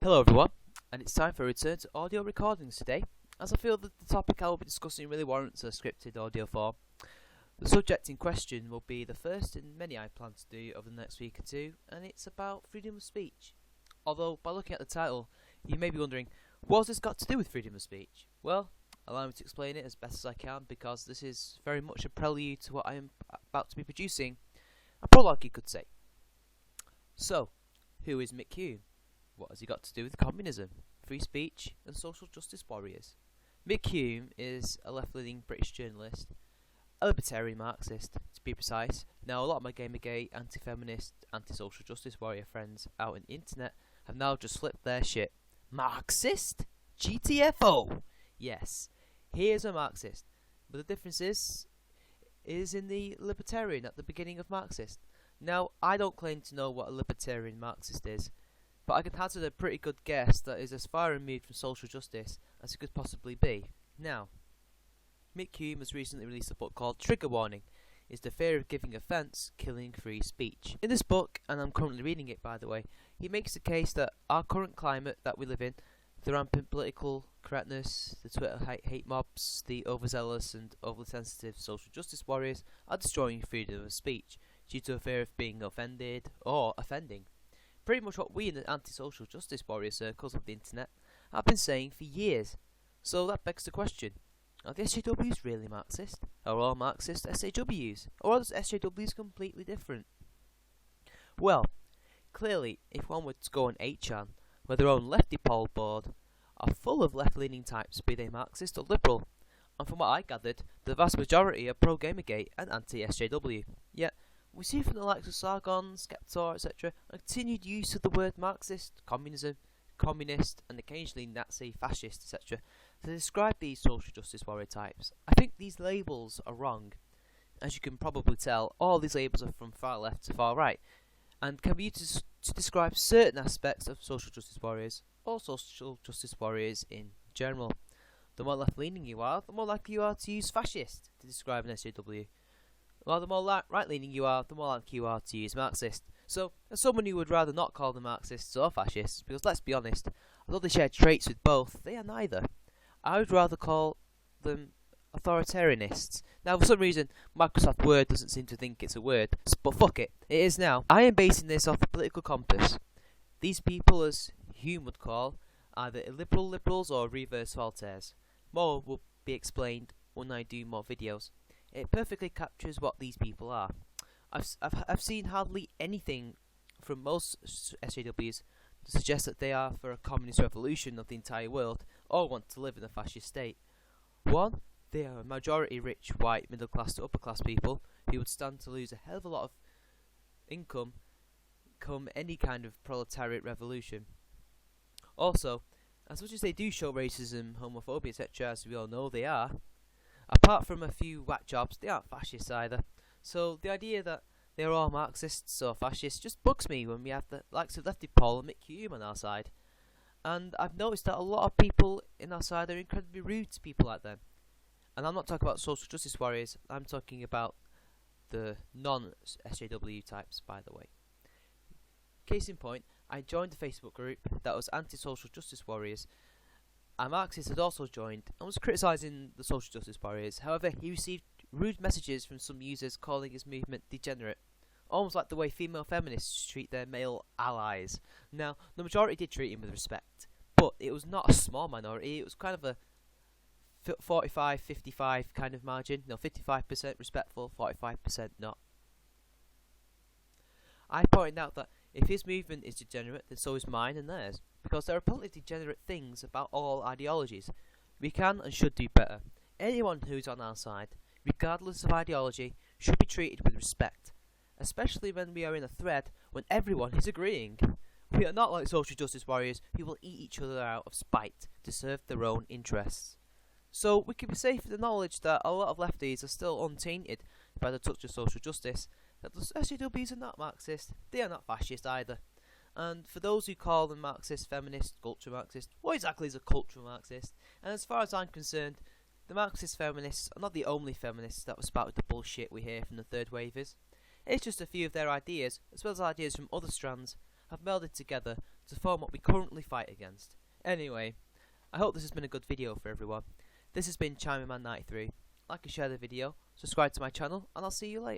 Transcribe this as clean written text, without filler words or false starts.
Hello everyone, and it's time for a return to audio recordings today, as I feel that the topic I will be discussing really warrants a scripted audio form. The subject in question will be the first in many I plan to do over the next week or two, and it's about freedom of speech. Although, by looking at the title, you may be wondering, what's this got to do with freedom of speech? Well, allow me to explain it as best as I can, because this is very much a prelude to what I am about to be producing, a prologue you could say. So, who is Mick Hume? What has he got to do with communism, free speech, and social justice warriors? Mick Hume is a left-leaning British journalist, a libertarian Marxist, to be precise. Now, a lot of my Gamergate, anti-feminist, anti-social justice warrior friends out on the internet have now just flipped their shit. Marxist? GTFO! Yes, he is a Marxist, but the difference is in the libertarian at the beginning of Marxist. Now, I don't claim to know what a libertarian Marxist is, but I can hazard a pretty good guess that is as far removed from social justice as it could possibly be. Now, Mick Hume has recently released a book called Trigger Warning: Is the Fear of Giving Offence Killing Free Speech? In this book, and I'm currently reading it by the way, he makes the case that our current climate that we live in, the rampant political correctness, the Twitter hate mobs, the overzealous and overly sensitive social justice warriors are destroying freedom of speech due to a fear of being offended or offending. Pretty much what we in the anti-social justice warrior circles of the internet have been saying for years. So that begs the question, are the SJWs really Marxist? Are all Marxists SJWs? Or are the SJWs completely different? Well, clearly, if one were to go on 8chan, where their own lefty poll board are full of left-leaning types, be they Marxist or liberal, and from what I gathered, the vast majority are pro-Gamergate and anti-SJW. Yet, we see from the likes of Sargon, Skeptor, etc., a continued use of the word Marxist, communism, communist, and occasionally Nazi, fascist, etc., to describe these social justice warrior types. I think these labels are wrong. As you can probably tell, all these labels are from far left to far right, and can be used to describe certain aspects of social justice warriors, or social justice warriors in general. The more left-leaning you are, the more likely you are to use fascist to describe an SJW. While the more right-leaning you are, the more likely you are to use Marxist. So, as someone who would rather not call them Marxists or fascists, because let's be honest, although they share traits with both, they are neither. I would rather call them authoritarianists. Now, for some reason, Microsoft Word doesn't seem to think it's a word, but fuck it, it is now. I am basing this off the political compass. These people, as Hume would call, either illiberal liberals or reverse Voltaires. More will be explained when I do more videos. It perfectly captures what these people are. I've seen hardly anything from most SJWs to suggest that they are for a communist revolution of the entire world or want to live in a fascist state. One, they are a majority rich white middle class to upper class people who would stand to lose a hell of a lot of income come any kind of proletariat revolution. Also, as much as they do show racism, homophobia, etc., as we all know they are, apart from a few whack jobs, they aren't fascists either. So the idea that they're all Marxists or fascists just bugs me when we have the likes of Lefty Paul and Mick Hume on our side. And I've noticed that a lot of people in our side are incredibly rude to people like them. And I'm not talking about social justice warriors, I'm talking about the non-SJW types, by the way. Case in point, I joined a Facebook group that was anti-social justice warriors. A Marxist had also joined and was criticising the social justice warriors. However, he received rude messages from some users calling his movement degenerate, almost like the way female feminists treat their male allies. Now, the majority did treat him with respect, but it was not a small minority. It was kind of a 45-55 kind of margin. No, 55% respectful, 45% not. I pointed out that if his movement is degenerate, then so is mine and theirs, because there are plenty of degenerate things about all ideologies. We can and should do better. Anyone who's on our side, regardless of ideology, should be treated with respect, especially when we are in a thread when everyone is agreeing. We are not like social justice warriors who will eat each other out of spite to serve their own interests. So we can be safe with the knowledge that a lot of lefties are still untainted by the touch of social justice, that the SJWs are not Marxist, they are not fascist either. And for those who call them Marxist, feminist, culture Marxist, what exactly is a cultural Marxist? And as far as I'm concerned, the Marxist feminists are not the only feminists that will spout the bullshit we hear from the third wavers. It's just a few of their ideas, as well as ideas from other strands, have melded together to form what we currently fight against. Anyway, I hope this has been a good video for everyone. This has been ChimeMan93. Like and share the video, subscribe to my channel, and I'll see you later.